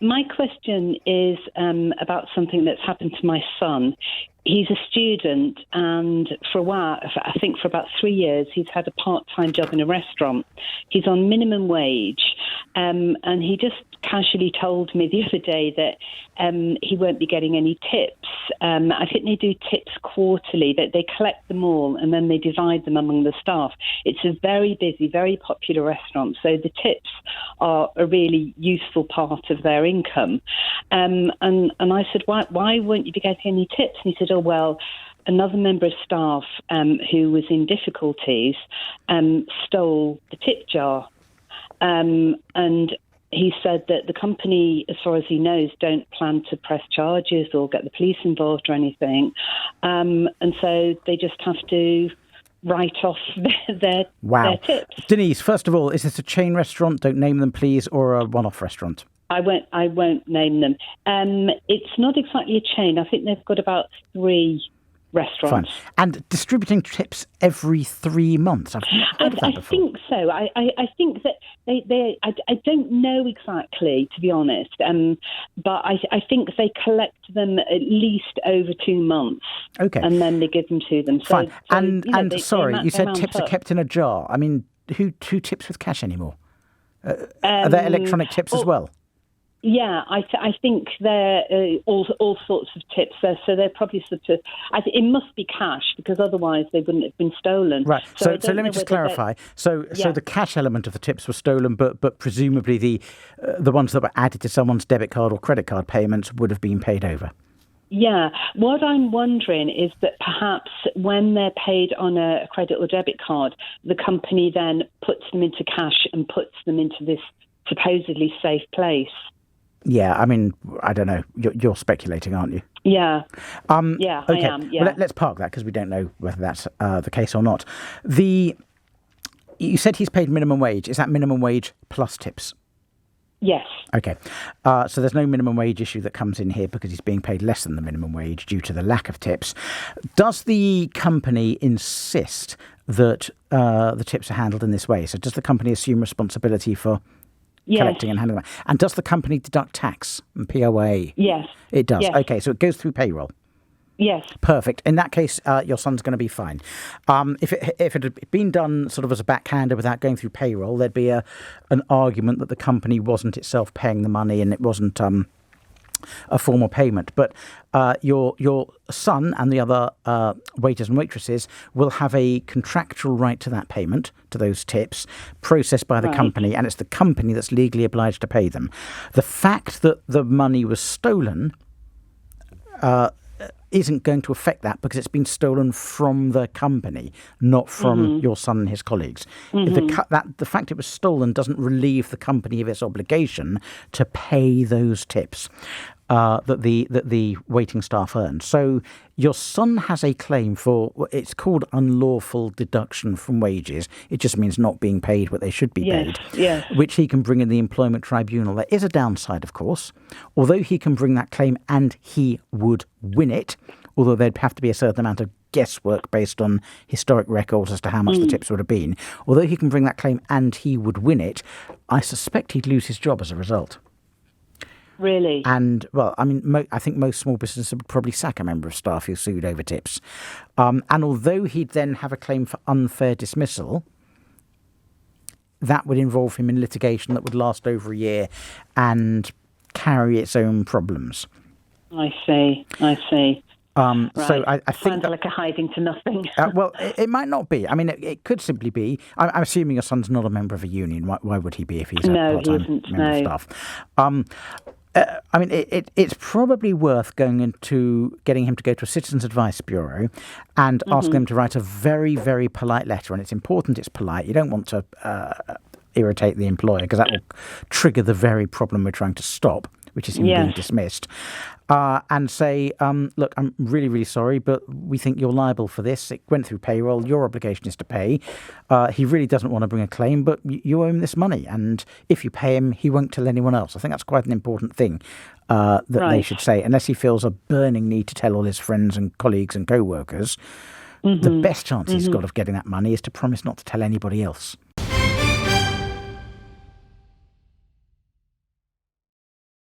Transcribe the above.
My question is about something that's happened to my son. He's a student, and for a while, I think for about 3 years, he's had a part-time job in a restaurant. He's on minimum wage, and he just casually told me the other day that he won't be getting any tips. I think they do tips quarterly, that they collect them all and then they divide them among the staff. It's a very busy, very popular restaurant, so the tips are a really useful part of their income. And I said, why won't you be getting any tips? And he said, oh, well, another member of staff who was in difficulties stole the tip jar. And he said that the company, as far as he knows, don't plan to press charges or get the police involved or anything. And so they just have to write off their tips. Denise, first of all, is this a chain restaurant? Don't name them, please, or a one-off restaurant? I won't name them. It's not exactly a chain. I think they've got about 3 restaurants. Fine. And distributing tips every 3 months. I've not heard of that before. I think so. I think that I don't know exactly, to be honest, but I think they collect them at least over 2 months. Okay. And then they give them to them. Fine. You said tips are kept in a jar. I mean, who tips with cash anymore? Are there electronic tips as well? Yeah, I think they're all sorts of tips there. So they're probably sort of. it must be cash, because otherwise they wouldn't have been stolen. Right. So let me just clarify. So the cash element of the tips were stolen, but presumably the ones that were added to someone's debit card or credit card payments would have been paid over. Yeah. What I'm wondering is that perhaps when they're paid on a credit or debit card, the company then puts them into cash and puts them into this supposedly safe place. Yeah, I mean, I don't know. You're speculating, aren't you? Yeah. Okay. I am. Yeah. Well, let's park that, because we don't know whether that's the case or not. You said he's paid minimum wage. Is that minimum wage plus tips? Yes. Okay. So there's no minimum wage issue that comes in here, because he's being paid less than the minimum wage due to the lack of tips. Does the company insist that the tips are handled in this way? So does the company assume responsibility for collecting and handling that? And does the company deduct tax and POA? Yes. It does? Yes. Okay, so it goes through payroll? Yes. Perfect. In that case, your son's going to be fine. If it had been done sort of as a backhander without going through payroll, there'd be an argument that the company wasn't itself paying the money and it wasn't a formal payment. But your son and the other waiters and waitresses will have a contractual right to that payment, to those tips, processed by the company, and it's the company that's legally obliged to pay them. The fact that the money was stolen isn't going to affect that, because it's been stolen from the company, not from your son and his colleagues. The fact it was stolen doesn't relieve the company of its obligation to pay those tips that the waiting staff earned. So your son has a claim for, it's called unlawful deduction from wages. It just means not being paid what they should be paid, which he can bring in the employment tribunal. There is a downside, of course. Although he can bring that claim and he would win it, although there'd have to be a certain amount of guesswork based on historic records as to how much the tips would have been. Although he can bring that claim and he would win it, I suspect he'd lose his job as a result. Really? And, well, I mean, I think most small businesses would probably sack a member of staff who sued over tips. And although he'd then have a claim for unfair dismissal, that would involve him in litigation that would last over a year and carry its own problems. I see. Right. So I think sounds like a hiding to nothing. Well, it might not be. I mean, it could simply be. I'm assuming your son's not a member of a union. Why would he be if he's a part-time member of staff? I mean, it's probably worth getting him to go to a Citizens Advice Bureau and ask them to write a very, very polite letter. And it's important it's polite. You don't want to irritate the employer, because that will trigger the very problem we're trying to stop, which is him being dismissed. And say, look, I'm really, really sorry, but we think you're liable for this. It went through payroll. Your obligation is to pay. He really doesn't want to bring a claim, but you owe him this money. And if you pay him, he won't tell anyone else. I think that's quite an important thing that they should say, unless he feels a burning need to tell all his friends and colleagues and co-workers. The best chance he's got of getting that money is to promise not to tell anybody else.